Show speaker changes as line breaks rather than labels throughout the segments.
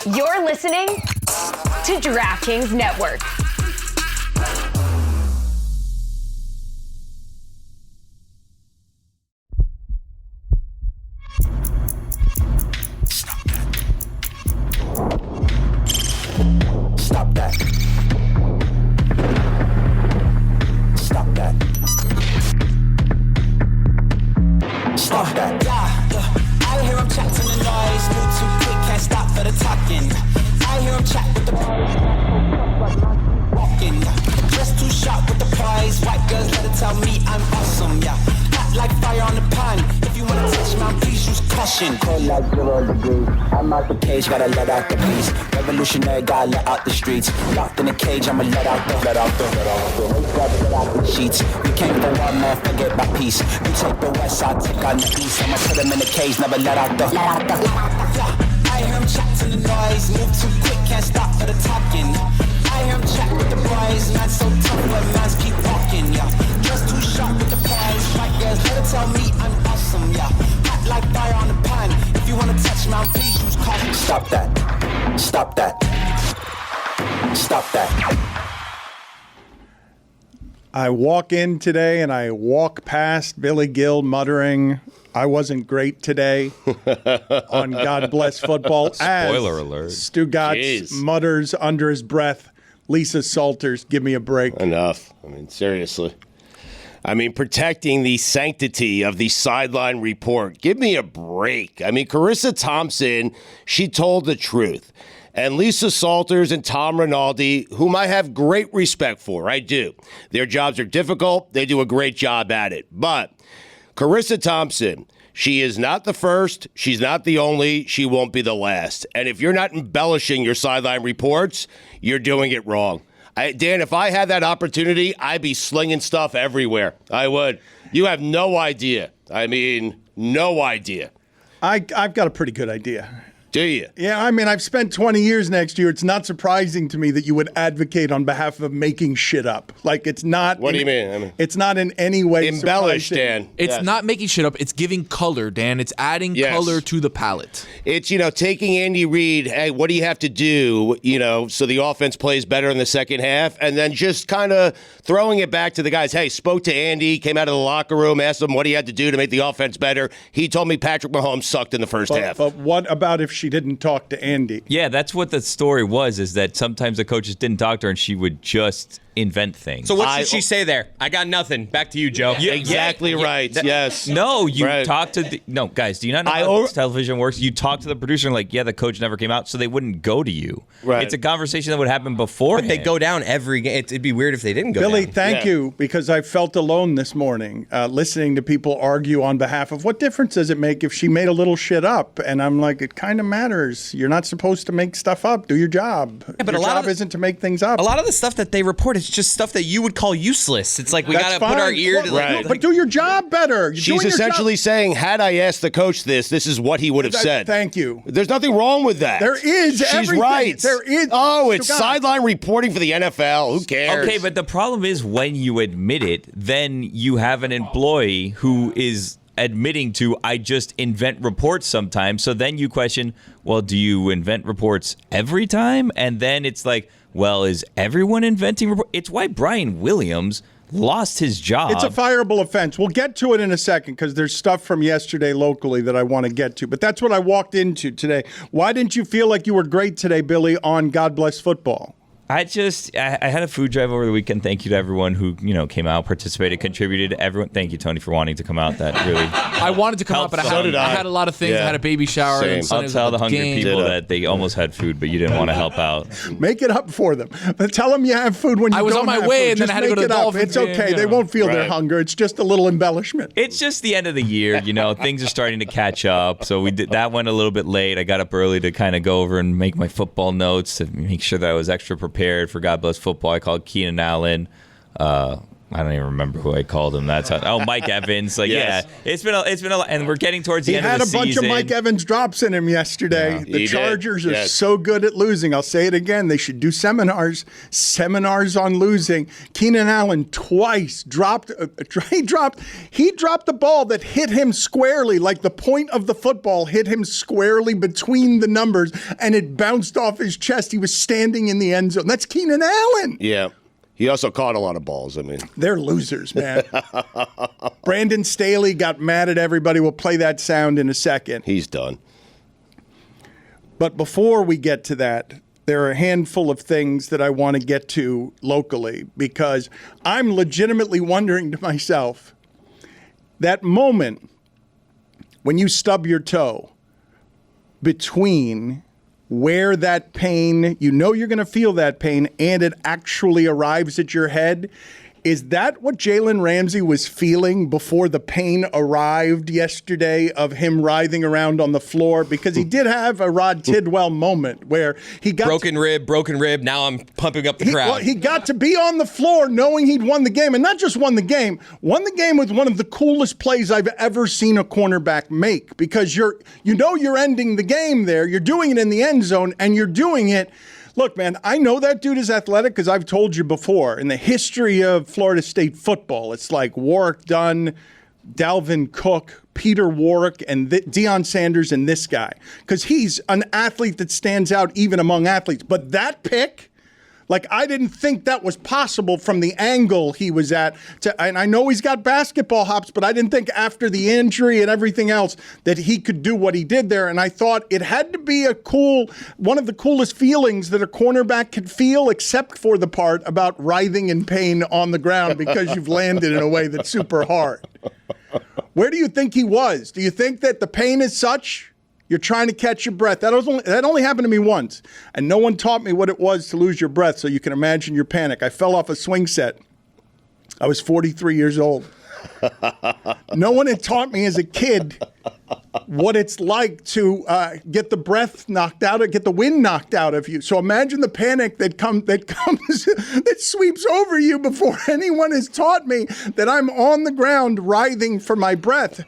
You're listening to DraftKings Network.
Stop that. Stop that. Stop that. Yeah, I hear him chat to the noise. Move too quick, can't stop for the talking. I hear him chat with the walking. Just too sharp with the prize. White girls let it tell me I'm awesome. Yeah, hot like fire on the pan. If you wanna touch my, please use caution. Cold like 0 degrees. I'm out the cage, gotta let out the beast. Revolutionary, gotta let out the streets. Locked in a cage, I'ma let out the sheets. We came for one man, forget my peace. You take the west, I'll take on the east. I'ma put him in the cage, never let out the. I hear him chat to the noise. Move too quick, can't stop for the talking. I hear him chat with the boys. Man so tough when mans keep walking, yeah. Just too sharp with the prize. White girls, let it tell me I'm awesome, yeah. Hot like fire on the pan. If you wanna touch my, please use caution. Stop that. Stop that. Stop that.
I walk in today and I walk past Billy Gill muttering, I wasn't great today on God Bless Football.
Spoiler alert.
Stugotz mutters under his breath, Lisa Salters, give me a break.
Enough. I mean, seriously. I mean, protecting the sanctity of the sideline report. Give me a break. I mean, Charissa Thompson, she told the truth. And Lisa Salters and Tom Rinaldi, whom I have great respect for, I do. Their jobs are difficult. They do a great job at it. But Charissa Thompson, she is not the first. She's not the only. She won't be the last. And if you're not embellishing your sideline reports, you're doing it wrong. Dan, if I had that opportunity, I'd be slinging stuff everywhere. I would. You have no idea. I mean, no idea.
I've got a pretty good idea.
Do you?
Yeah, I mean, I've spent 20 years next year. It's not surprising to me that you would advocate on behalf of making shit up. Like, it's not.
What do you mean? I mean,
it's not in any way
embellished,
surprising.
Dan.
It's not making shit up. It's giving color, Dan. It's adding color to the palette.
It's, taking Andy Reid, hey, what do you have to do, so the offense plays better in the second half, and then just kind of throwing it back to the guys. Hey, spoke to Andy, came out of the locker room, asked him what he had to do to make the offense better. He told me Patrick Mahomes sucked in the first half.
But what about if she didn't talk to Andy?
Yeah, that's what the story was, is that sometimes the coaches didn't talk to her and she would just invent things.
So what did she say there? I got nothing. Back to you, Joe.
Yeah, exactly right. Yes.
No, you talk to no, guys, do you not know how television works? You talk to the producer and the coach never came out, so they wouldn't go to you.
Right.
It's a conversation that would happen before.
But they go down every game. It'd be weird if they didn't go
Billy,
down.
thank you, because I felt alone this morning listening to people argue on behalf of what difference does it make if she made a little shit up? And I'm like, it kind of matters. You're not supposed to make stuff up. Do your job.
Yeah, but
your job isn't to make things up.
A lot of the stuff that they report is just stuff that you would call useless. It's like we got to put our ear to
right.
But do your job better.
She's essentially saying, had I asked the coach this is what he would have said.
Thank you.
There's nothing wrong with that.
There is.
She's
everything.
right.
There is.
Oh, it's sideline reporting for the NFL. Who cares?
Okay, but the problem is when you admit it, then you have an employee who is admitting to, I just invent reports sometimes. So then you question, well, do you invent reports every time? And then it's like, well, is everyone inventing reports? It's why Brian Williams lost his job.
It's a fireable offense. We'll get to it in a second because there's stuff from yesterday locally that I want to get to. But that's what I walked into today. Why didn't you feel like you were great today, Billy, on God Bless Football?
I had a food drive over the weekend. Thank you to everyone who came out, participated, contributed. Everyone, thank you, Tony, for wanting to come out. That really
I wanted to come out, but I had a lot of things.
Yeah.
I had a baby shower.
Same.
And
I'll tell the hungry
game.
people that they almost had food, but you didn't want to help out.
Make it up for them. But tell them you have food when you
I was
don't
on my
have
way,
food.
and then
Just
I had to go
make
to the
it up.
Dolphins
It's okay.
game,
They won't feel their hunger. It's just a little embellishment.
It's just the end of the year, things are starting to catch up. So that went a little bit late. I got up early to kind of go over and make my football notes to make sure that I was extra prepared for God Bless Football. I called Keenan Allen. I don't even remember who I called him. Mike Evans.
Yes.
It's been a, and we're getting towards the
He
end of the season.
had a bunch of Mike Evans drops in him yesterday.
Yeah.
The Chargers are so good at losing. I'll say it again. They should do seminars on losing. Keenan Allen twice dropped. He dropped the ball that hit him squarely, like the point of the football hit him squarely between the numbers, and it bounced off his chest. He was standing in the end zone. That's Keenan Allen.
Yeah. He also caught a lot of balls. I mean,
they're losers, man. Brandon Staley got mad at everybody. We'll play that sound in a second.
He's done.
But before we get to that, there are a handful of things that I want to get to locally, because I'm legitimately wondering to myself, that moment when you stub your toe between where that pain, you know you're going to feel that pain, and it actually arrives at your head. Is that what Jalen Ramsey was feeling before the pain arrived yesterday of him writhing around on the floor? Because he did have a Rod Tidwell moment where he got
broken rib. Now I'm pumping up the crowd.
He got to be on the floor knowing he'd won the game, and not just won the game with one of the coolest plays I've ever seen a cornerback make. Because you're ending the game there. You're doing it in the end zone, and you're doing it. Look, man, I know that dude is athletic because I've told you before. In the history of Florida State football, it's like Warwick Dunn, Dalvin Cook, Peter Warwick, and Deion Sanders, and this guy. Because he's an athlete that stands out even among athletes. But that pick, like, I didn't think that was possible from the angle he was at. And I know he's got basketball hops, but I didn't think after the injury and everything else that he could do what he did there. And I thought it had to be one of the coolest feelings that a cornerback could feel, except for the part about writhing in pain on the ground because you've landed in a way that's super hard. Where do you think he was? Do you think that the pain is such? You're trying to catch your breath. That only happened to me once, and no one taught me what it was to lose your breath, so you can imagine your panic. I fell off a swing set. I was 43 years old. No one had taught me as a kid what it's like to get the breath knocked out, or get the wind knocked out of you. So imagine the panic that sweeps over you before anyone has taught me that I'm on the ground writhing for my breath.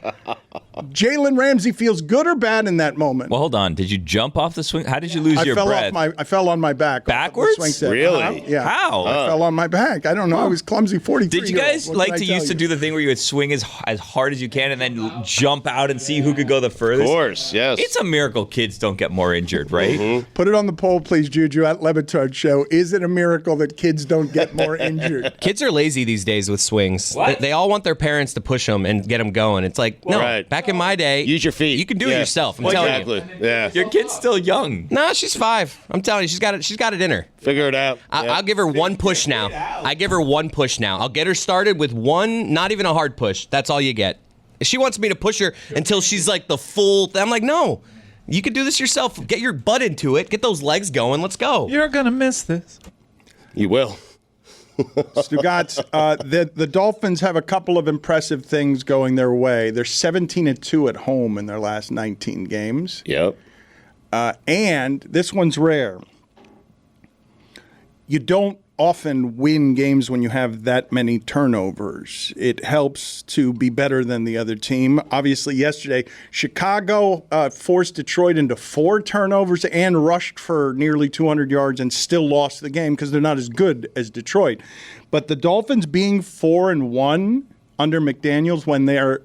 Jalen Ramsey feels good or bad in that moment?
Well, hold on. Did you jump off the swing? How did you lose your breath?
I fell on my back.
Backwards?
Swing set.
Really?
Yeah.
How?
I fell on my back. I don't know. I was clumsy 43.
Did you guys used to do the thing where you would swing as hard as you can and then jump out and see who could go the furthest?
Of course, yes.
It's a miracle kids don't get more injured, right?
Mm-hmm.
Put it on the poll, please, Juju, at Batard Show. Is it a miracle that kids don't get more injured?
Kids are lazy these days with swings.
What?
They all want their parents to push them and get them going. It's like, no,
Right.
back in my day,
Use your feet.
You can do it yourself. I'm telling you.
Exactly. Yeah.
Your kid's still young.
Nah, she's 5. I'm telling you, she's got it in her.
Figure it out.
I'll give her one push now. I'll get her started with one, not even a hard push. That's all you get. She wants me to push her until she's like the full. I'm like, no, you can do this yourself. Get your butt into it. Get those legs going. Let's go.
You're going to miss this.
You will.
Stugotz, the Dolphins have a couple of impressive things going their way. They're 17-2 at home in their last 19 games.
Yep.
And this one's rare. You don't often win games when you have that many turnovers. It helps to be better than the other team. Obviously, yesterday, Chicago forced Detroit into 4 turnovers and rushed for nearly 200 yards and still lost the game because they're not as good as Detroit. But the Dolphins being 4-1 under McDaniels when they're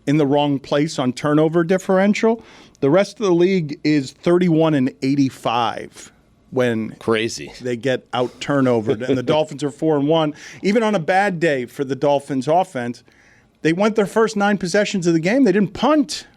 in the wrong place on turnover differential, the rest of the league is 31-85. When
crazy
they get out turnovered, and the Dolphins are 4-1. Even on a bad day for the Dolphins offense, they went their first 9 possessions of the game. They didn't punt.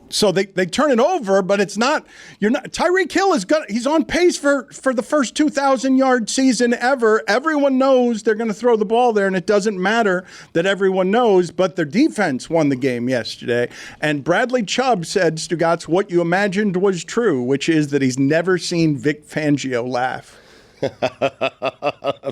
So they turn it over, but it's not. Tyreek Hill he's on pace for the first 2,000-yard season ever. Everyone knows they're going to throw the ball there, and it doesn't matter that everyone knows. But their defense won the game yesterday. And Bradley Chubb said, Stugotz, what you imagined was true, which is that he's never seen Vic Fangio laugh.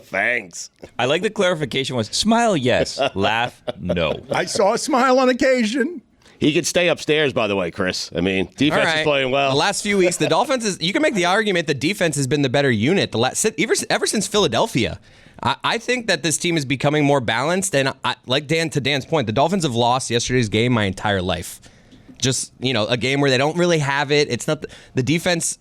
Thanks.
I like the clarification was smile, yes. Laugh, no.
I saw a smile on occasion.
He could stay upstairs, by the way, Chris. I mean, defense is playing well.
The last few weeks, the Dolphins you can make the argument the defense has been the better unit ever since Philadelphia. I think that this team is becoming more balanced, and like Dan's point, the Dolphins have lost yesterday's game my entire life. Just, a game where they don't really have it. It's not the defense.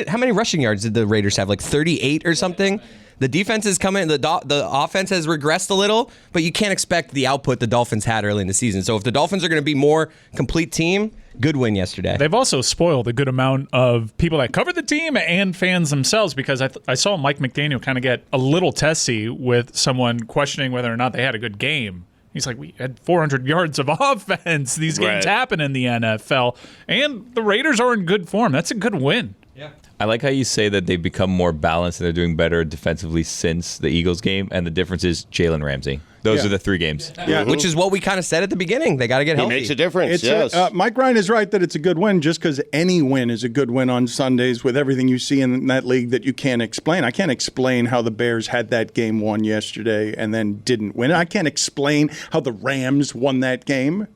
How many rushing yards did the Raiders have? Like 38 or something? The defense is coming. The offense has regressed a little, but you can't expect the output the Dolphins had early in the season. So if the Dolphins are going to be more complete team, good win yesterday.
They've also spoiled a good amount of people that cover the team and fans themselves, because I saw Mike McDaniel kind of get a little testy with someone questioning whether or not they had a good game. He's like, we had 400 yards of offense. These games happen in the NFL, and the Raiders are in good form. That's a good win.
Yeah.
I like how you say that they've become more balanced and they're doing better defensively since the Eagles game, and the difference is Jalen Ramsey. Those are the 3 games.
Yeah.
Which is what we kind of said at the beginning. They got to get healthy.
It makes a difference, yes.
Mike Ryan is right that it's a good win, just because any win is a good win on Sundays with everything you see in that league that you can't explain. I can't explain how the Bears had that game won yesterday and then didn't win. I can't explain how the Rams won that game.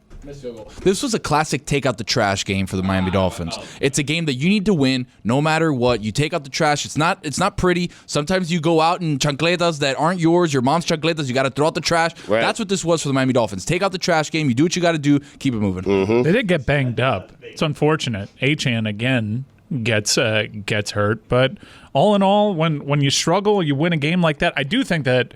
This was a classic take out the trash game for the Miami Dolphins. It's a game that you need to win no matter what. You take out the trash. It's not pretty. Sometimes you go out in chancletas that aren't yours, your mom's chancletas. You got to throw out the trash. Right. That's what this was for the Miami Dolphins. Take out the trash game. You do what you got to do. Keep it moving.
Mm-hmm. They did get banged up. It's unfortunate. Achane again gets hurt, but all in all, when you struggle, you win a game like that. I do think that.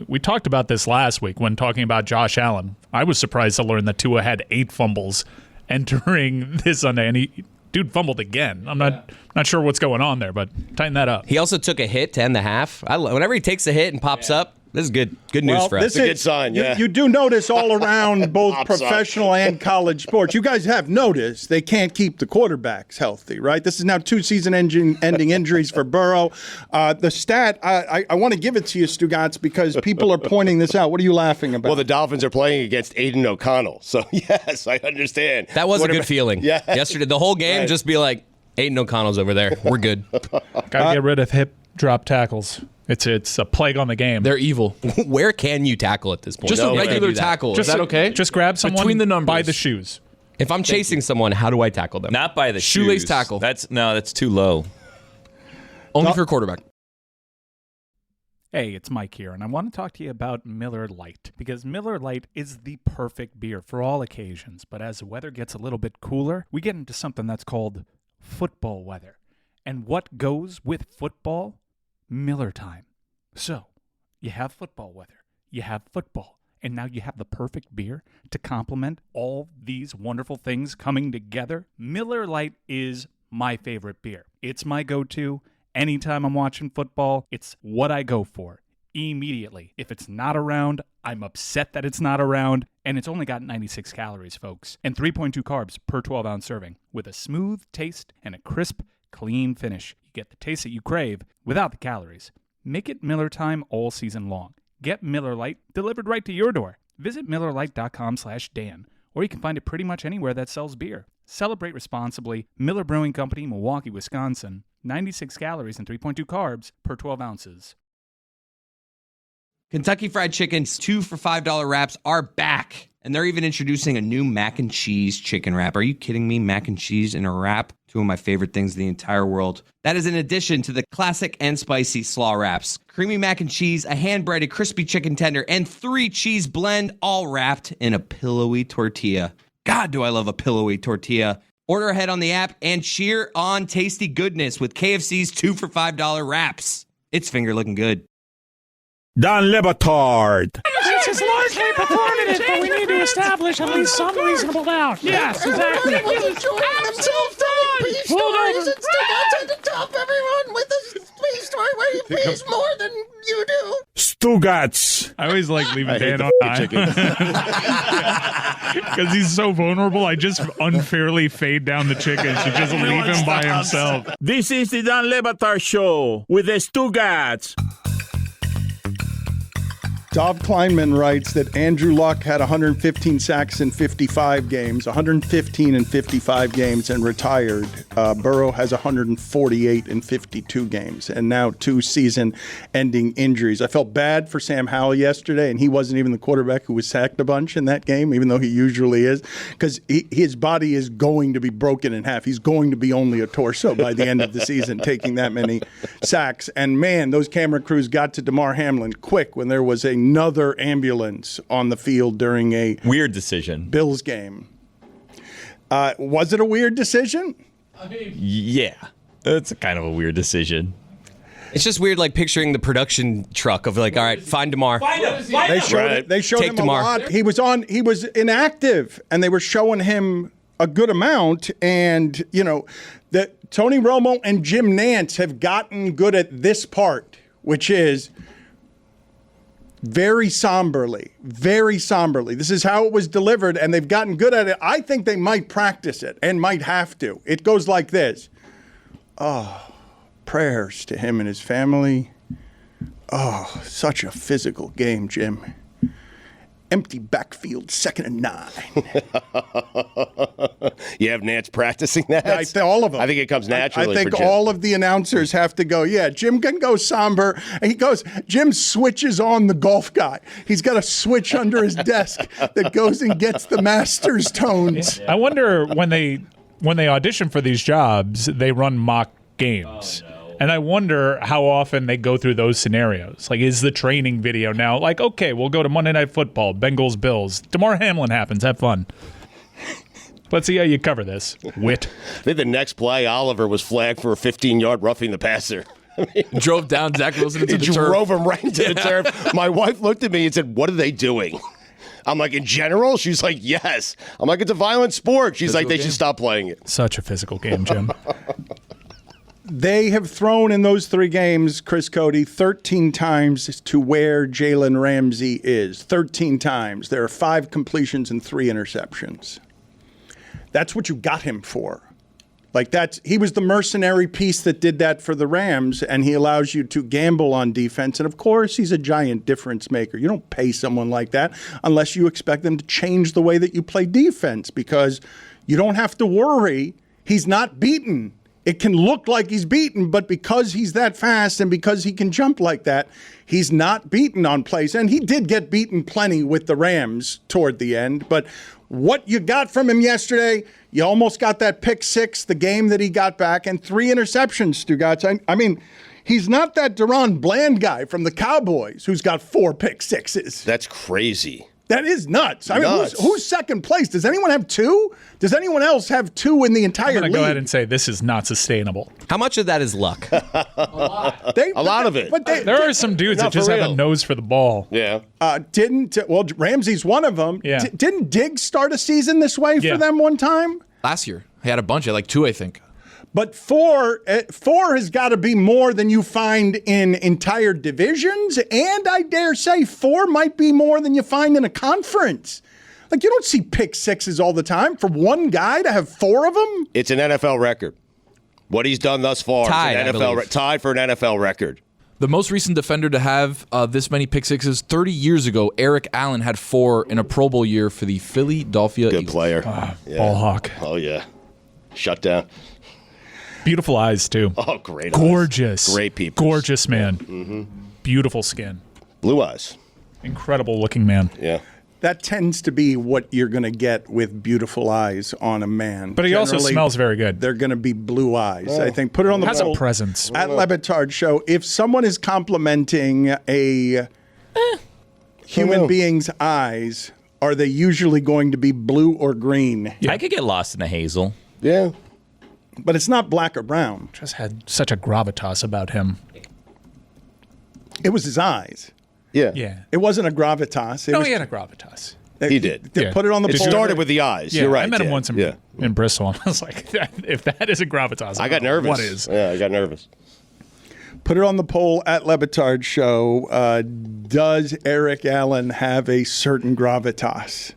We talked about this last week when talking about Josh Allen. I was surprised to learn that Tua had 8 fumbles entering this Sunday, and dude fumbled again. I'm not sure what's going on there, but tighten that up.
He also took a hit to end the half. Whenever he takes a hit and pops up, this is good news for us.
It's a good sign, yeah.
You do notice all around both professional and college sports. You guys have noticed they can't keep the quarterbacks healthy, right? This is now 2 season-ending injuries for Burrow. The stat, I want to give it to you, Stugotz, because people are pointing this out. What are you laughing about?
Well, the Dolphins are playing against Aiden O'Connell, so yes, I understand.
That was a good feeling.
Yeah.
Yesterday, the whole game, just be like, Aiden O'Connell's over there. We're good.
Got to get rid of hip drop tackles. It's a plague on the game.
They're evil.
Where can you tackle at this point?
Just a regular tackle. Is that okay?
Just grab someone
between the numbers
by the shoes.
If I'm chasing someone, how do I tackle them?
Not by the
shoelace
shoes.
tackle.
That's too low.
Only for a quarterback.
Hey, it's Mike here, and I want to talk to you about Miller Lite, because Miller Lite is the perfect beer for all occasions. But as the weather gets a little bit cooler, we get into something that's called football weather. And what goes with football? Miller time. So, you have football weather, you have football, and now you have the perfect beer to complement all these wonderful things coming together. Miller Lite is my favorite beer. It's my go-to. Anytime I'm watching football, it's what I go for immediately. If it's not around, I'm upset that it's not around, and it's only got 96 calories, folks, and 3.2 carbs per 12-ounce serving, with a smooth taste and a crisp, clean finish. You get the taste that you crave without the calories. Make it Miller time all season long. Get Miller Lite delivered right to your door. Visit MillerLite.com/Dan, or you can find it pretty much anywhere that sells beer. Celebrate responsibly. Miller Brewing Company, Milwaukee, Wisconsin. 96 calories and 3.2 carbs per 12 ounces.
Kentucky Fried Chicken's 2 for $5 wraps are back. And they're even introducing a new mac and cheese chicken wrap. Are you kidding me? Mac and cheese in a wrap? 2 of my favorite things in the entire world. That is in addition to the classic and spicy slaw wraps. Creamy mac and cheese, a hand-breaded crispy chicken tender, and 3 cheese blend, all wrapped in a pillowy tortilla. God, do I love a pillowy tortilla. Order ahead on the app and cheer on tasty goodness with KFC's 2 for $5 wraps. It's finger looking good.
Don Le Batard.
This is largely performative, but we need to establish at least some reasonable doubt. Yes, exactly.
I'm so done. Peace stories and Stugotz to top everyone with a peace story where he pees more than you do.
Stugotz.
I always like leaving Dan on time. Because he's so vulnerable, I just unfairly fade down the chickens to just leave him by himself.
This is the Don Le Batard Show with the Stugotz.
Dov Kleinman writes that Andrew Luck had 115 sacks in 55 games, 115 in 55 games, and retired. Burrow has 148 in 52 games, and now 2 season-ending injuries. I felt bad for Sam Howell yesterday, and he wasn't even the quarterback who was sacked a bunch in that game, even though he usually is, because his body is going to be broken in half. He's going to be only a torso by the end of the season, taking that many sacks. And, man, those camera crews got to Damar Hamlin quick when there was another ambulance on the field during a
weird decision
Bills game. Was it a weird decision?
Yeah, it's a kind of a weird decision.
It's just weird, like picturing the production truck of like, all right, find Damar.
They showed him
Damar.
a lot. He was inactive, and they were showing him a good amount. And that Tony Romo and Jim Nantz have gotten good at this part, which is very somberly. This is how it was delivered, and they've gotten good at it. I think they might practice it and might have to. It goes like this. Oh, prayers to him and his family. Oh, such a physical game, Jim. Empty backfield, 2nd and 9.
You have Nance practicing that?
All of them.
I think it comes naturally.
I think
for Jim.
all of the announcers have to go, yeah, Jim can go somber. And Jim switches on the golf guy. He's got a switch under his desk that goes and gets the master's tones.
I wonder when they audition for these jobs, they run mock games. And I wonder how often they go through those scenarios. Like, is the training video now like, okay, we'll go to Monday Night Football, Bengals, Bills. Damar Hamlin happens. Have fun. Let's see how you cover this. Wit.
I think the next play, Oliver was flagged for a 15-yard roughing the passer.
Drove down Zach Wilson into the turf.
Drove him right into the turf. My wife looked at me and said, what are they doing? I'm like, in general? She's like, yes. I'm like, it's a violent sport. She's like, they should stop playing it.
Such a physical game, Jim.
They have thrown in those 3 games, Chris Cody, 13 times to where Jalen Ramsey is. 13 times. There are 5 completions and 3 interceptions. That's what you got him for. He was the mercenary piece that did that for the Rams, and he allows you to gamble on defense. And of course, he's a giant difference maker. You don't pay someone like that unless you expect them to change the way that you play defense, because you don't have to worry. He's not beaten. It can look like he's beaten, but because he's that fast and because he can jump like that, he's not beaten on plays. And he did get beaten plenty with the Rams toward the end. But what you got from him yesterday, you almost got that pick 6, the game that he got back, and 3 interceptions, Stugotz. I mean, he's not that Deron Bland guy from the Cowboys who's got 4 pick 6s.
That's crazy.
That is nuts. I mean, who's second place? Does anyone have 2? Does anyone else have 2 in the entire league?
I'm going to go ahead and say this is not sustainable.
How much of that is luck?
A lot of it.
But there are some dudes that just have a nose for the ball.
Yeah.
Ramsey's one of them.
Yeah.
Didn't Diggs start a season this way for them one time?
Last year. He had a bunch. Like 2, I think.
But 4 has got to be more than you find in entire divisions, and I dare say 4 might be more than you find in a conference. Like, you don't see pick 6s all the time. For one guy to have 4 of them?
It's an NFL record. What he's done thus far
Tied,
is an NFL tied for an NFL record.
The most recent defender to have this many pick 6s, 30 years ago, Eric Allen had 4 in a Pro Bowl year for the Philadelphia
Good
Eagles.
player.
Ball hawk.
Oh, yeah. Shut down.
Beautiful eyes, too.
Oh, great
Gorgeous.
eyes. Great people.
Gorgeous man. Mm-hmm. Beautiful skin.
Blue eyes.
Incredible looking man.
Yeah.
That tends to be what you're going to get with beautiful eyes on a man.
But he also smells very good.
They're going to be blue eyes. I think. Put it on the
Has
poll
a presence.
at Batard Show. If someone is complimenting a human being's eyes, are they usually going to be blue or green?
I could get lost in a hazel.
Yeah.
But it's not black or brown.
Just had such a gravitas about him.
It was his eyes.
Yeah.
Yeah.
It wasn't a gravitas.
He had a gravitas.
He did.
Yeah.
Put it on the
It
poll.
started with the eyes.
Yeah,
You're right.
I met him
Ted.
once in Bristol, and I was like, if that is a gravitas,
I got nervous.
What is?
Yeah, I got nervous.
Put it on the poll at Batard Show. Does Eric Allen have a certain gravitas?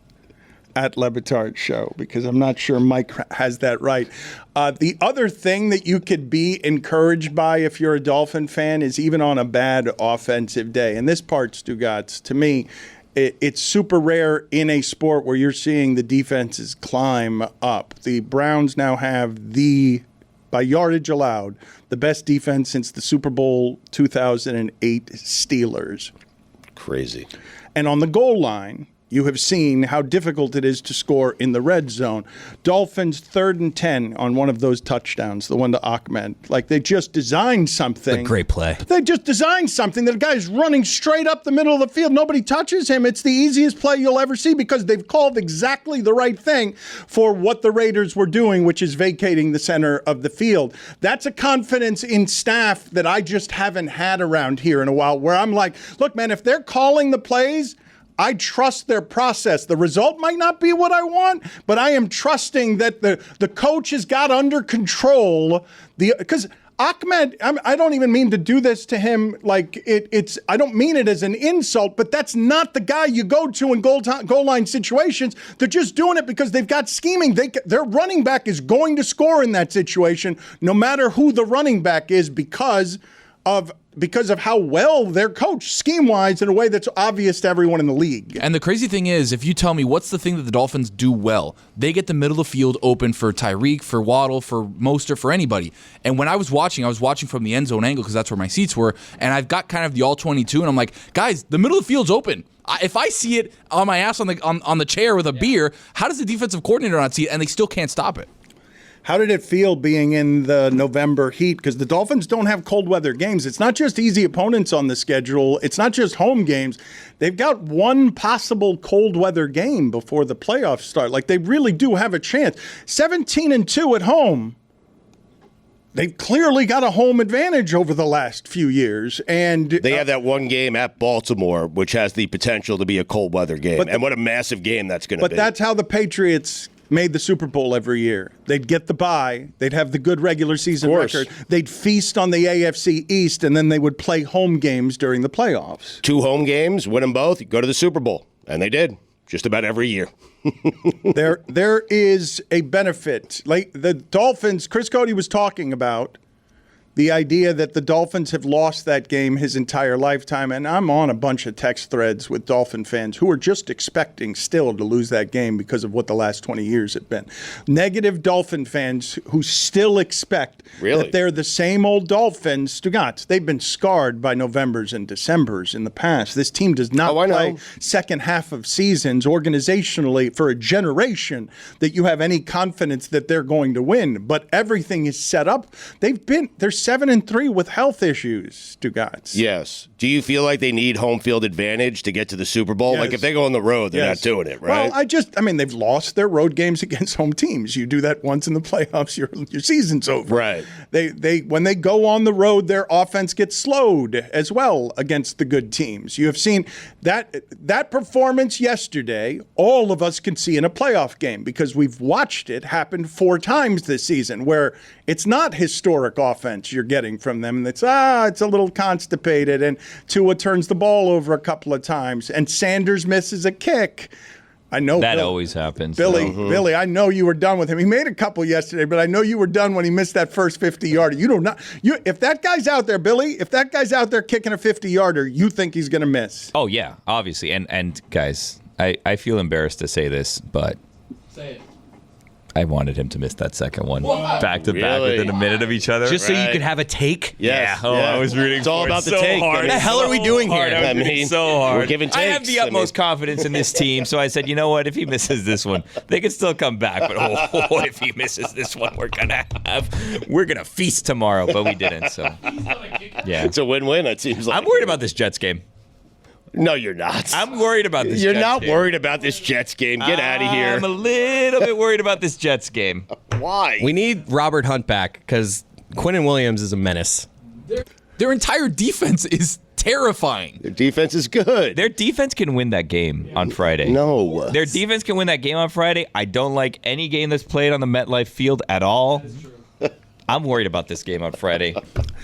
at Lebitard Show, because I'm not sure Mike has that right. The other thing that you could be encouraged by if you're a Dolphin fan is even on a bad offensive day. And this part, Stugotz, to me, it's super rare in a sport where you're seeing the defenses climb up. The Browns now have by yardage allowed, the best defense since the Super Bowl 2008 Steelers.
Crazy.
And on the goal line, you have seen how difficult it is to score in the red zone. Dolphins 3rd and 10 on one of those touchdowns, the one to Ahmed. Like, they just designed something.
A great play.
They just designed something that the guy's running straight up the middle of the field. Nobody touches him. It's the easiest play you'll ever see because they've called exactly the right thing for what the Raiders were doing, which is vacating the center of the field. That's a confidence in staff that I just haven't had around here in a while, where I'm like, look, man, if they're calling the plays, I trust their process. The result might not be what I want, but I am trusting that the coach has got under control because Ahmed, I don't even mean to do this to him like it's I don't mean it as an insult, but that's not the guy you go to in goal line situations. They're just doing it because they've got scheming. Their running back is going to score in that situation, no matter who the running back is, because of how well they're coached scheme-wise in a way that's obvious to everyone in the league.
And the crazy thing is, if you tell me what's the thing that the Dolphins do well, they get the middle of the field open for Tyreek, for Waddle, for Mostert, for anybody. And when I was watching from the end zone angle because that's where my seats were, and I've got kind of the all-22, and I'm like, guys, the middle of the field's open. If I see it on my ass on the chair with a beer, how does the defensive coordinator not see it, and they still can't stop it?
How did it feel being in the November heat? Because the Dolphins don't have cold weather games. It's not just easy opponents on the schedule. It's not just home games. They've got one possible cold weather game before the playoffs start. Like, they really do have a chance. 17-2 at home. They've clearly got a home advantage over the last few years. And
they have that one game at Baltimore, which has the potential to be a cold weather game. And what a massive game that's going to be.
But that's how the Patriots made the Super Bowl every year. They'd get the bye. They'd have the good regular season record. They'd feast on the AFC East, and then they would play home games during the playoffs.
2 home games, win them both, go to the Super Bowl. And they did, just about every year.
There is a benefit. Like the Dolphins, Chris Cody was talking about the idea that the Dolphins have lost that game his entire lifetime, and I'm on a bunch of text threads with Dolphin fans who are just expecting still to lose that game because of what the last 20 years have been. Negative Dolphin fans who still expect that they're the same old Dolphins. Stugotz, they've been scarred by Novembers and Decembers in the past. This team does not play second half of seasons organizationally for a generation that you have any confidence that they're going to win, but everything is set up. They're 7-3 with health issues, Stugotz.
Yes. Do you feel like they need home field advantage to get to the Super Bowl?
Yes.
Like, if they go on the road, they're not doing it, right?
Well, they've lost their road games against home teams. You do that once in the playoffs, your season's over.
Right.
When they go on the road, their offense gets slowed as well against the good teams. You have seen that performance yesterday. All of us can see in a playoff game because we've watched it happen 4 times this season, where it's not historic offense you're getting from them. It's a little constipated, and Tua turns the ball over a couple of times, and Sanders misses a kick. I know
that always happens.
Billy, I know you were done with him. He made a couple yesterday, but I know you were done when he missed that first 50-yarder. If that guy's out there, Billy, if that guy's out there kicking a 50-yarder, you think he's going to miss.
Oh, yeah, obviously. And guys, I feel embarrassed to say this, but
say it.
I wanted him to miss that second one back to back within a minute of each other.
Just so you could have a take?
Yes.
Yeah.
Yeah.
I was rooting
It's all
for
about
it
the
so
take.
hard.
What
the hell are we doing here?
I mean, so hard.
We're giving takes.
I have the utmost confidence in this team, so I said, you know what? If he misses this one, they can still come back. But if he misses this one, we're gonna feast tomorrow. But we didn't. So yeah,
it's a win-win. It seems like.
I'm worried about this Jets game.
No, you're not.
I'm worried about this.
You're
Jets
not
game.
worried about this Jets game. Get out of here.
I'm a little bit worried about this Jets game.
Why?
We need Robert Hunt back because Quinnen Williams is a menace.
Their entire defense is terrifying.
Their defense is good.
Their defense can win that game on Friday.
No.
Their defense can win that game on Friday. I don't like any game that's played on the MetLife field at all. I'm worried about this game on Friday.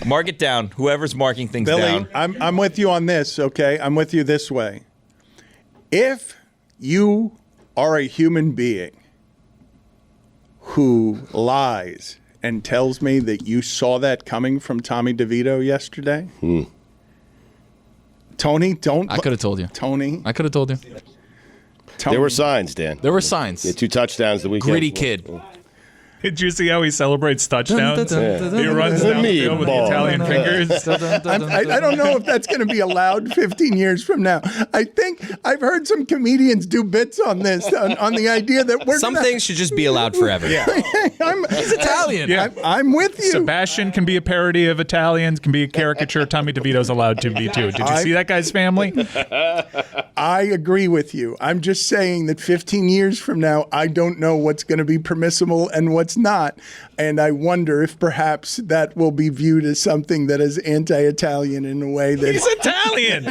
Mark it down. Whoever's marking things
Billy,
down.
I'm with you on this, okay? I'm with you this way. If you are a human being who lies and tells me that you saw that coming from Tommy DeVito yesterday? Tony, don't.
I could have told you.
Tony.
I could have told you.
Tony.
There were signs, Dan.
There were signs.
Yeah, 2 touchdowns the weekend.
Gritty kid.
Did you see how he celebrates touchdowns?
Yeah.
He runs down the field with the Italian fingers.
I don't know if that's going to be allowed 15 years from now. I think I've heard some comedians do bits on this, on the idea that we're
Some things should just be allowed forever.
Yeah.
He's Italian.
Yeah.
I'm with you.
Sebastian can be a parody of Italians, can be a caricature. Tommy DeVito's allowed to be too. Did you see that guy's family?
I agree with you. I'm just saying that 15 years from now, I don't know what's going to be permissible and what's not. And I wonder if perhaps that will be viewed as something that is anti-Italian in a way that...
He's Italian.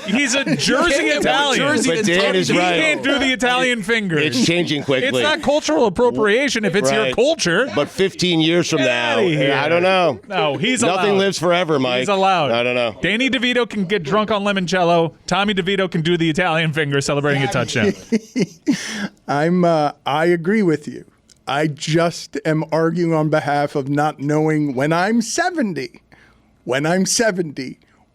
He's a Jersey Italian.
But Dan is
He
right.
can't do the Italian finger.
It's changing quickly.
It's not cultural appropriation if it's your
Right.
culture.
But 15 years from now,
outta here.
I don't know.
No, he's allowed.
Nothing lives forever, Mike.
He's allowed.
I don't know.
Danny DeVito can get drunk on limoncello. Tommy DeVito can do the Italian finger celebrating a touchdown.
I agree with you. I just am arguing on behalf of not knowing when I'm 70,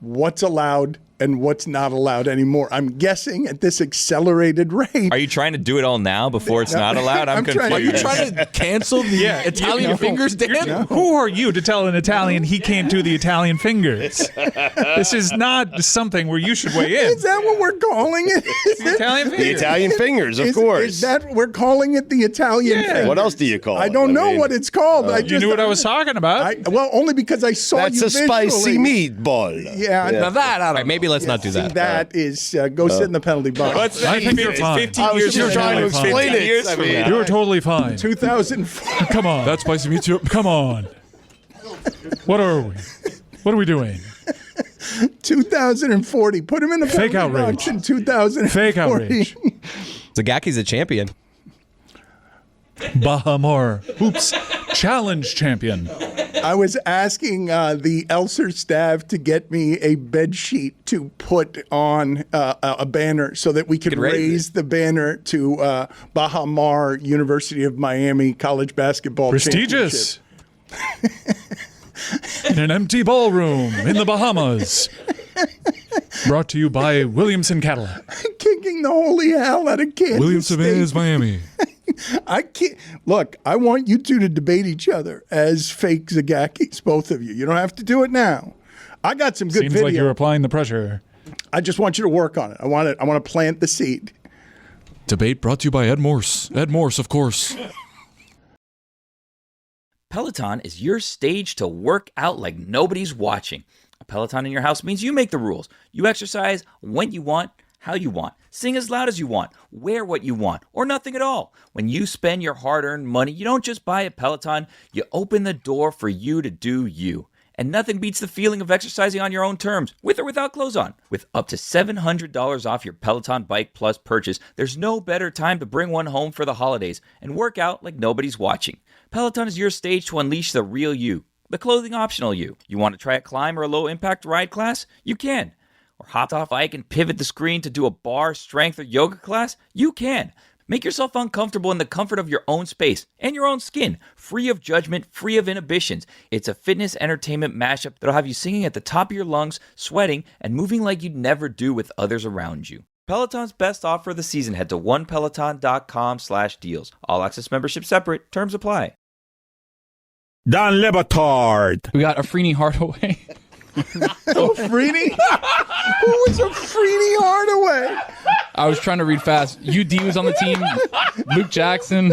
what's allowed and what's not allowed anymore. I'm guessing at this accelerated rate.
Are you trying to do it all now before it's not allowed? I'm confused.
Are you trying to cancel the Italian fingers, Dan?
Who are you to tell an Italian he can't do the Italian fingers? This is not something where you should weigh in.
Is that what we're calling it?
The Italian
The
fingers.
Italian fingers, of course.
Is that we're calling it the Italian thing?
What else do you call it?
I don't know
mean,
what it's called.
You knew what I was talking about.
Well, only because I saw
That's
you
a spicy
visually.
meatball.
Yeah.
Now that, I don't
All right, maybe let's not do that.
That is go sit in the penalty box.
I think you're fine.
15 years
just
from
trying
now.
to explain
15
it.
years
I
from
mean,
now.
You're totally fine.
2004.
Come on.
That spicy meat too.
Come on. What are we? What are we doing?
2040. Put him in the
Fake
penalty
outrage.
box in 2040.
Fake outrage.
Zagaki's a champion.
Bahamor Hoops Challenge Champion.
I was asking the Elser staff to get me a bed sheet to put on a banner so that we could
raise
raise the banner to Bahamar University of Miami College Basketball
Prestigious. In an empty ballroom in the Bahamas. Brought to you by Williamson Cadillac.
Championship. Kicking the holy hell out of Kansas
Williamson
State.
is Miami.
I can't look. I want you two to debate each other as fake Zagakis, both of you. You don't have to do it now. I got some good
Seems
video.
like you're applying the pressure.
I just want you to work on it. I want to plant the seed.
Debate brought to you by Ed Morse. Ed Morse, of course.
Peloton is your stage to work out like nobody's watching. A Peloton in your house means you make the rules. You exercise when you want, how you want, sing as loud as you want, wear what you want, or nothing at all. When you spend your hard-earned money, you don't just buy a Peloton, you open the door for you to do you. And nothing beats the feeling of exercising on your own terms, with or without clothes on. With up to $700 off your Peloton Bike Plus purchase, there's no better time to bring one home for the holidays and work out like nobody's watching. Peloton is your stage to unleash the real you, the clothing optional you. You want to try a climb or a low-impact ride class? You can. Or hop off Ike and pivot the screen to do a bar, strength, or yoga class? You can. Make yourself uncomfortable in the comfort of your own space and your own skin, free of judgment, free of inhibitions. It's a fitness entertainment mashup that'll have you singing at the top of your lungs, sweating, and moving like you'd never do with others around you. Peloton's best offer of the season. Head to onepeloton.com/deals. All access membership separate. Terms apply.
Dan Le Batard.
We got Afrini Hardaway.
Afrini? Who was Afrini Hardaway?
I was trying to read fast. UD was on the team. Luke Jackson.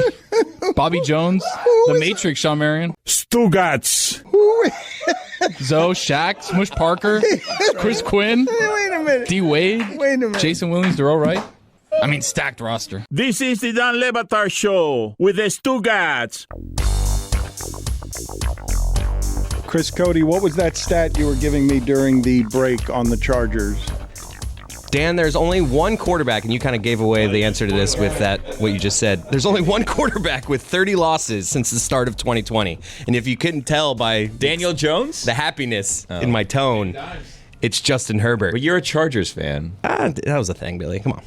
Bobby Jones. The Matrix, Shawn Marion.
Stugotz.
Zoe, Shaq, Smush Parker. Chris Quinn.
Wait a minute.
D. Wade.
Wait a minute.
Jason Williams, Darrell Wright. I mean, stacked roster.
This is the Dan Le Batard Show with the Stugotz.
Chris Cody, what was that stat you were giving me during the break on the Chargers?
Dan, there's only one quarterback, and you kind of gave away the answer to this with that, what you just said. There's only one quarterback with 30 losses since the start of 2020. And if you couldn't tell by
Daniel Jones?
the happiness in my tone, it's Justin Herbert.
But you're a Chargers fan.
That was a thing, Billy. Come on.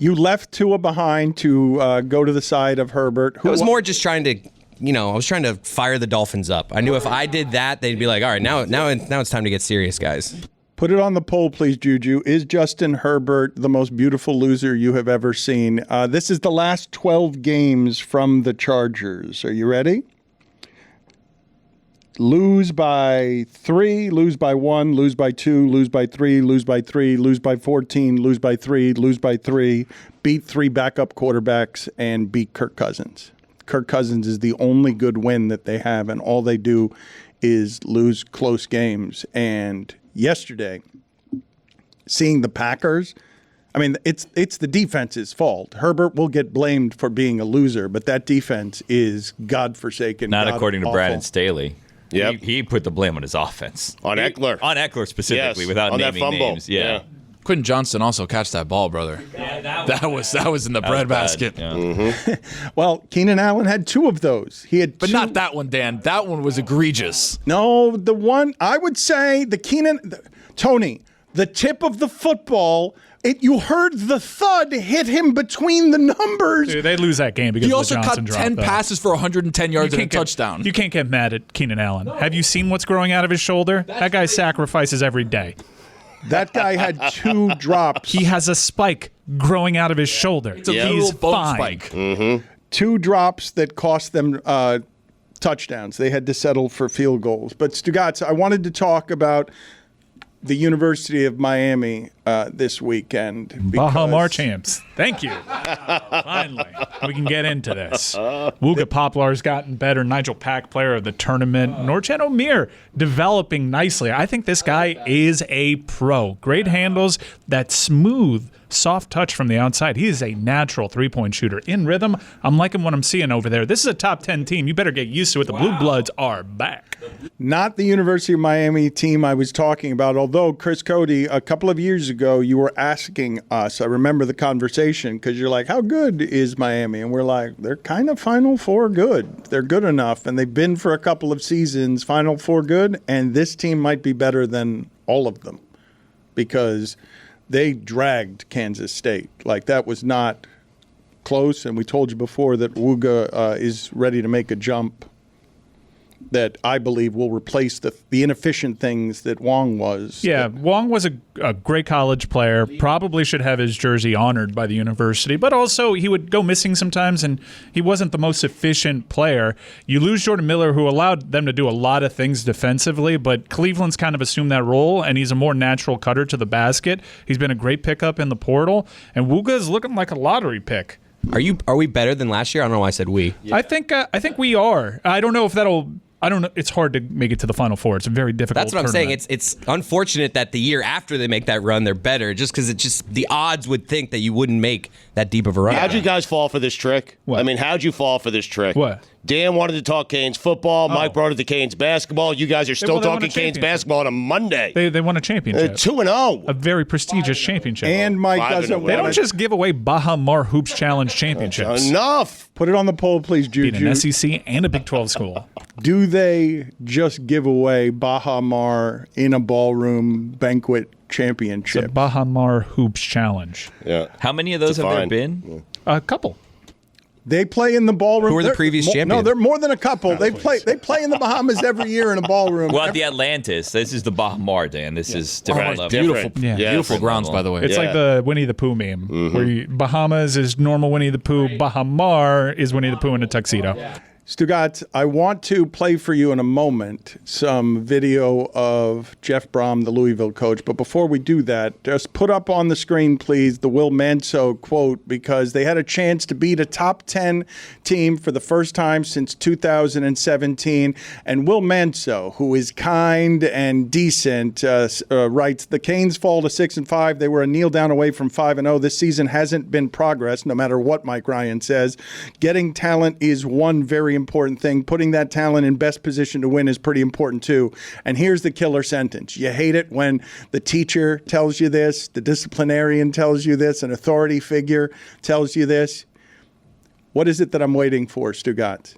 You left Tua behind to go to the side of Herbert.
I was more just trying to, I was trying to fire the Dolphins up. I knew if I did that, they'd be like, all right, now it's time to get serious, guys.
Put it on the poll, please, Juju. Is Justin Herbert the most beautiful loser you have ever seen? This is the last 12 games from the Chargers. Are you ready? Lose by 3, lose by 1, lose by 2, lose by 3, lose by 3, lose by 14, lose by 3, lose by 3, beat 3 backup quarterbacks, and beat Kirk Cousins. Kirk Cousins is the only good win that they have, and all they do is lose close games. And yesterday, seeing the Packers, I mean, it's the defense's fault. Herbert will get blamed for being a loser, but that defense is godforsaken.
Not according to
god-awful.
Brandon Staley.
Yep.
He put the blame on his offense.
On Eckler.
On Eckler specifically,
Yes,
without
on that
naming
fumble.
names. Yeah.
Quentin Johnston also catch that ball, brother.
Yeah,
that was in the bread basket.
Yeah.
Well, Keenan Allen had 2 of those. He had,
But
two.
not that one, Dan. That one was egregious.
No, the one I would say Tony, the tip of the football. You heard the thud hit him between the numbers.
Dude, they lose that game because
He
of
also
the Johnson
caught
drop,
10
though.
passes for 110 yards and a touchdown.
You can't get mad at Keenan Allen. Have you seen what's growing out of his shoulder? That guy sacrifices every day.
That guy had 2 drops.
He has a spike growing out of his shoulder.
It's a
He's
little bone
fine.
spike.
2 drops that cost them touchdowns. They had to settle for field goals. But Stugotz, I wanted to talk about the University of Miami this weekend.
Baja Mar champs. Thank you. Finally, we can get into this. Wooga Poplar's gotten better. Nigel Pack, player of the tournament. Norchan Omir developing nicely. I think this guy is a pro. Great handles, that smooth, soft touch from the outside. He is a natural three-point shooter. In rhythm, I'm liking what I'm seeing over there. This is a top 10 team. You better get used to it. The Blue Bloods are back.
Not the University of Miami team I was talking about, although, Chris Cody, a couple of years ago, you were asking us, I remember the conversation, because you're like, how good is Miami? And we're like, they're kind of Final Four good. They're good enough, and they've been for a couple of seasons Final Four good, and this team might be better than all of them because they dragged Kansas State. Like, that was not close, and we told you before that Wooga is ready to make a jump that I believe will replace the inefficient things that Wong was.
Yeah, Wong was a great college player, probably should have his jersey honored by the university, but also he would go missing sometimes, and he wasn't the most efficient player. You lose Jordan Miller, who allowed them to do a lot of things defensively, but Cleveland's kind of assumed that role, and he's a more natural cutter to the basket. He's been a great pickup in the portal, and Wooga is looking like a lottery pick.
Are we better than last year? I don't know why I said we.
Yeah. I think we are. I don't know if that'll. I don't know. It's hard to make it to the Final Four. It's a very difficult.
That's what I'm saying. It's unfortunate that the year after they make that run, they're better. Just because the odds would think that you wouldn't make that deep of a run.
How'd you guys fall for this trick?
What?
I mean, how'd you fall for this trick?
What?
Dan wanted to talk Canes football. Mike brought it to Canes basketball. You guys are still
won a
talking Canes
championship.
basketball on a Monday.
They won a championship.
2-0.
A very prestigious championship.
And Mike
5-0.
doesn't
They
want
don't just give away Baja Mar Hoops Challenge championships.
Enough.
Put it on the poll, please,
Beat
Juju.
an SEC and a Big 12 school.
Do they just give away Baja Mar in a ballroom banquet
It's
championship?
a Baja Mar Hoops Challenge.
Yeah.
How many of those have there
fine.
been?
A couple.
They play in the ballroom.
Who are the
They're
previous
No,
champions?
they're more than a couple. They play in the Bahamas every year in a ballroom.
Well, at the Atlantis. This is the Bahamar, Dan. This is different
Right,
level.
different.
Yeah.
Beautiful grounds,
level.
by the way.
It's like the Winnie the Pooh meme, where Bahamas is normal Winnie the Pooh, Baja Mar is Winnie the Pooh in a tuxedo.
Stugotz, I want to play for you in a moment some video of Jeff Brom, the Louisville coach. But before we do that, just put up on the screen, please, the Will Manso quote, because they had a chance to beat a top 10 team for the first time since 2017. And Will Manso, who is kind and decent, writes, the Canes fall to 6-5. They were a kneel down away from 5-0. This season hasn't been progress, no matter what Mike Ryan says. Getting talent is one very important thing. Putting that talent in best position to win is pretty important too. And here's the killer sentence. You hate it when the teacher tells you this, the disciplinarian tells you this, an authority figure tells you this. What is it that I'm waiting for, Stugotz?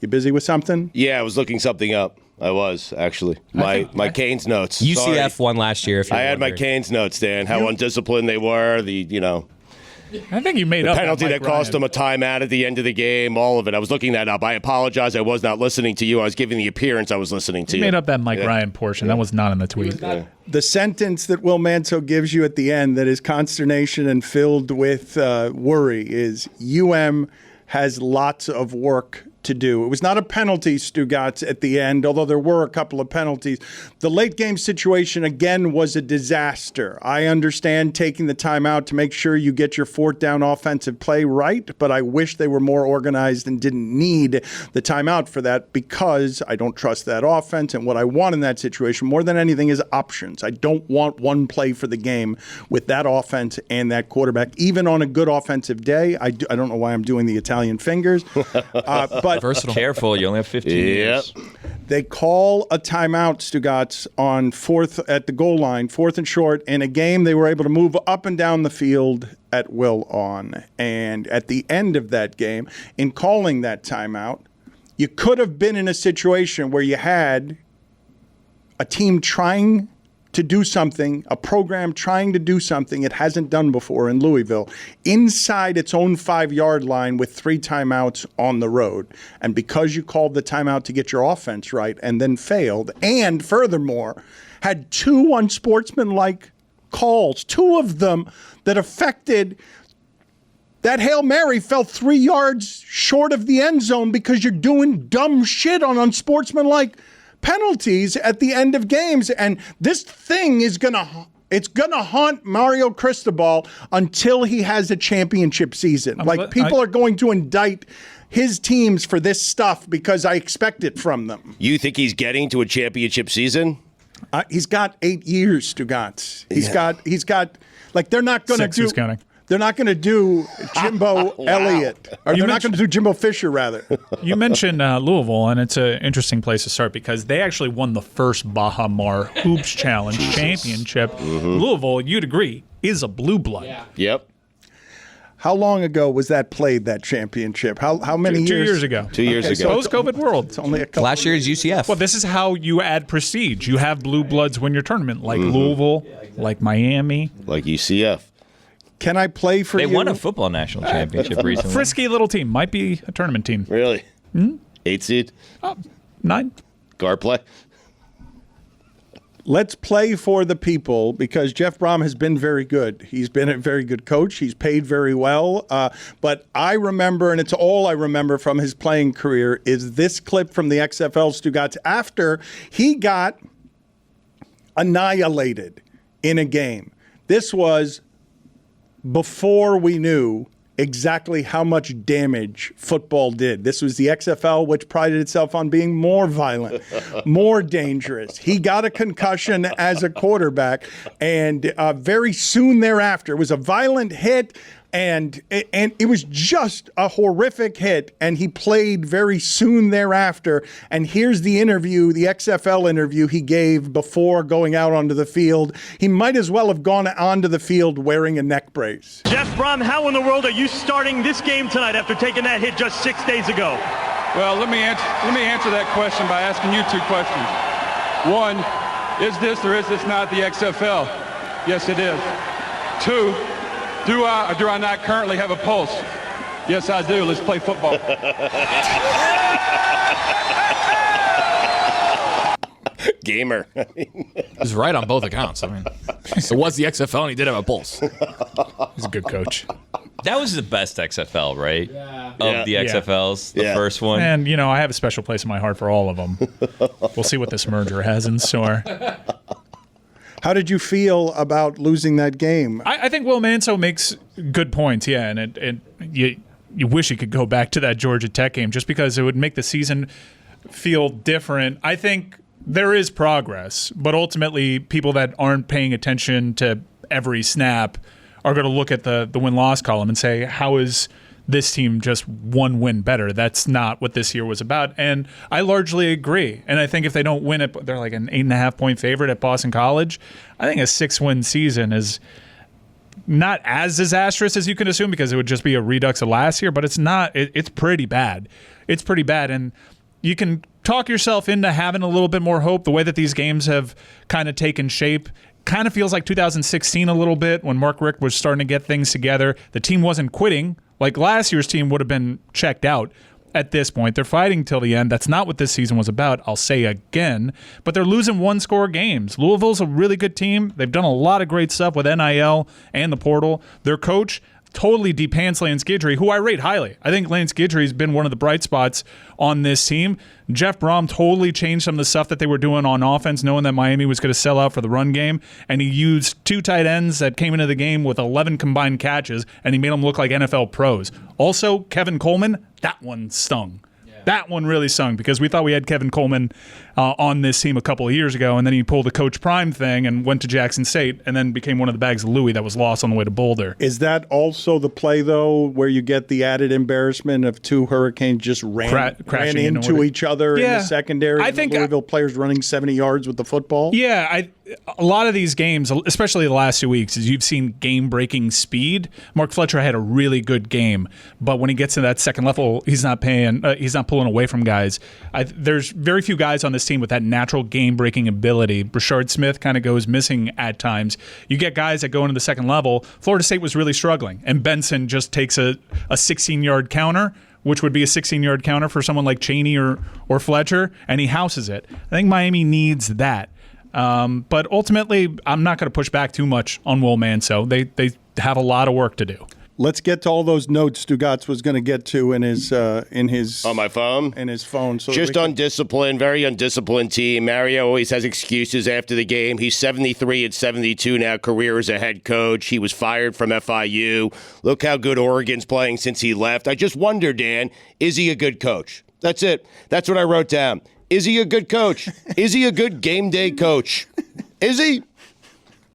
You busy with something?
Yeah, I was looking something up. I was, actually. My Canes notes.
UCF
Sorry.
won last year. If you're
I had my
wondering.
Canes notes, Dan. How undisciplined they were.
I think you made
the
up
penalty that cost
Ryan.
him a timeout at the end of the game, all of it. I was looking that up. I apologize. I was not listening to you. I was giving the appearance I was listening to
You
you.
made up that Mike Ryan portion. That was not in the tweet.
The sentence that Will Manso gives you at the end that is consternation and filled with worry is has lots of work to do. It was not a penalty, Stugotz, at the end, although there were a couple of penalties. The late game situation, again, was a disaster. I understand taking the timeout to make sure you get your fourth down offensive play right, but I wish they were more organized and didn't need the timeout for that because I don't trust that offense. And what I want in that situation more than anything is options. I don't want one play for the game with that offense and that quarterback. Even on a good offensive day, I don't know why I'm doing the Italian fingers, but
Versatile.
Careful, you only have 15 years.
they call a timeout, Stugotz, on fourth at the goal line, 4th and short. In a game they were able to move up and down the field at will on. And at the end of that game, in calling that timeout, you could have been in a situation where you had a team trying to do something, a program trying to do something it hasn't done before in Louisville, inside its own 5-yard line with 3 timeouts on the road. And because you called the timeout to get your offense right and then failed, and furthermore, had 2 unsportsmanlike calls, 2 of them that affected that Hail Mary fell 3 yards short of the end zone because you're doing dumb shit on unsportsmanlike penalties at the end of games. And this thing is gonna haunt Mario Cristobal until he has a championship season. People are going to indict his teams for this stuff because I expect it from them.
You think he's getting to a championship season?
He's got 8 years, Stugotz. He's got like they're not going to do.
Counting.
They're not going to do Jimbo Elliott. Or they're not going to do Jimbo Fisher, rather.
You mentioned Louisville, and it's an interesting place to start because they actually won the first Baha Mar Hoops Challenge championship.
Mm-hmm.
Louisville, you'd agree, is a blue blood.
Yeah.
Yep.
How long ago was that played, that championship? How many years?
2 years ago.
2 years ago.
Post-COVID world.
It's only a couple.
Last year is UCF.
Well, this is how you add prestige. You have blue bloods win your tournament, like Louisville, like Miami.
Like UCF.
Can I play for you?
They won a football national championship recently.
Frisky little team. Might be a tournament team.
Really? 8 seed?
9.
Guard play?
Let's play for the people because Jeff Brom has been very good. He's been a very good coach. He's paid very well. But I remember, and it's all I remember from his playing career, is this clip from the XFL, Stugotz, after he got annihilated in a game. This was before we knew exactly how much damage football did. This was the XFL, which prided itself on being more violent, more dangerous. He got a concussion as a quarterback, and very soon thereafter, it was a violent hit, and it was just a horrific hit, and he played very soon thereafter. And here's the interview, the XFL interview he gave before going out onto the field. He might as well have gone onto the field wearing a neck brace.
Jeff Brom, how in the world are you starting this game tonight after taking that hit just 6 days ago?
Well, let me answer that question by asking you 2 questions. One, is this or is this not the XFL? Yes, it is. 2, do I or do I not currently have a pulse? Yes, I do. Let's play football.
Gamer.
He's right on both accounts. I mean, it was the XFL, and he did have a pulse.
He's a good coach.
That was the best XFL, right?
Yeah.
Of the XFLs, the first one.
And, I have a special place in my heart for all of them. We'll see what this merger has in store.
How did you feel about losing that game?
I think Will Manso makes good points, yeah, and you wish he could go back to that Georgia Tech game just because it would make the season feel different. I think there is progress, but ultimately people that aren't paying attention to every snap are going to look at the win-loss column and say, how is this team just one win better? That's not what this year was about. And I largely agree. And I think if they don't win it, they're like an 8.5-point favorite at Boston College. I think a 6-win season is not as disastrous as you can assume because it would just be a redux of last year, but it's not. It's pretty bad. It's pretty bad. And you can talk yourself into having a little bit more hope. The way that these games have kind of taken shape, kind of feels like 2016 a little bit when Mark Richt was starting to get things together. The team wasn't quitting. Like last year's team would have been checked out at this point. They're fighting till the end. That's not what this season was about, I'll say again. But they're losing one-score games. Louisville's a really good team. They've done a lot of great stuff with NIL and the portal. Their coach totally depants Lance Guidry, who I rate highly. I think Lance Guidry's been one of the bright spots on this team. Jeff Brom totally changed some of the stuff that they were doing on offense, knowing that Miami was going to sell out for the run game, and he used 2 tight ends that came into the game with 11 combined catches, and he made them look like NFL pros. Also, Kevin Coleman, that one stung. That one really stung because we thought we had Kevin Coleman on this team a couple of years ago, and then he pulled a Coach Prime thing and went to Jackson State and then became one of the bags of Louis that was lost on the way to Boulder.
Is that also the play, though, where you get the added embarrassment of 2 Hurricanes just ran into each other in the secondary? I think Louisville players running 70 yards with the football?
Yeah, a lot of these games, especially the last 2 weeks, is you've seen game-breaking speed. Mark Fletcher had a really good game, but when he gets to that second level, he's not pulling away from guys. There's very few guys on this team with that natural game-breaking ability. Brashard Smith kind of goes missing at times. You get guys that go into the second level. Florida State was really struggling, and Benson just takes a 16-yard counter, which would be a 16-yard counter for someone like Chaney or Fletcher, and he houses it. I think Miami needs that. But ultimately, I'm not going to push back too much on Will Manso. They have a lot of work to do.
Let's get to all those notes Stugotz was going to get to in his
on my phone.
In his phone. So
just undisciplined, very undisciplined team. Mario always has excuses after the game. He's 73 and 72 now, career as a head coach. He was fired from FIU. Look how good Oregon's playing since he left. I just wonder, Dan, is he a good coach? That's it. That's what I wrote down. Is he a good coach? Is he a good game day coach? Is he?